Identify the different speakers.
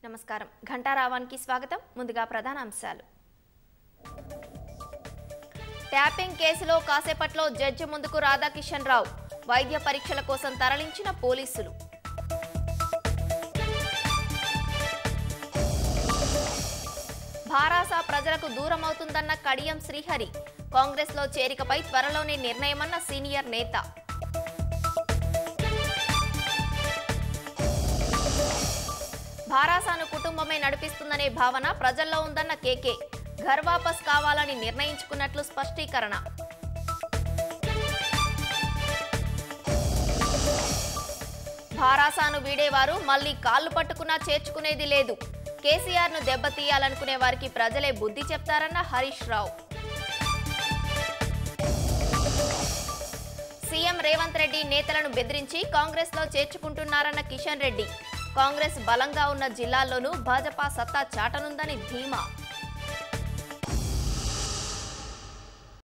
Speaker 1: నమస్కారం ఘంటారావానికి స్వాగతం ముందుగా ప్రధాన అంశాలు ట్యాపింగ్ కేసులో కాసేపట్లో జడ్జి ముందుకు రాధాకిషన్ రావు వైద్య పరీక్షల కోసం తరలించిన పోలీసులు భారాస ప్రజలకు దూరం అవుతుందన్న కడియం శ్రీహరి కాంగ్రెస్లో చేరికపై త్వరలోనే నిర్ణయమన్న సీనియర్ నేత భారాసాను కుటుంబమే నడిపిస్తుందనే భావన ప్రజల్లో ఉందన్న కేకే ఘర్ వాపస్ కావాలని నిర్ణయించుకున్నట్లు స్పష్టీకరణ భారాసాను వీడేవారు మళ్లీ కాళ్లు పట్టుకున్నా చేర్చుకునేది లేదు కేసీఆర్ ను దెబ్బతీయాలనుకునే వారికి ప్రజలే బుద్ధి చెప్తారన్న హరీష్ రావు సీఎం రేవంత్ రెడ్డి నేతలను బెదిరించి కాంగ్రెస్ లో చేర్చుకుంటున్నారన్న కిషన్ రెడ్డి కాంగ్రెస్ బలంగా ఉన్న జిల్లాల్లోనూ భాజపా సత్తా చాటనుందని ధీమా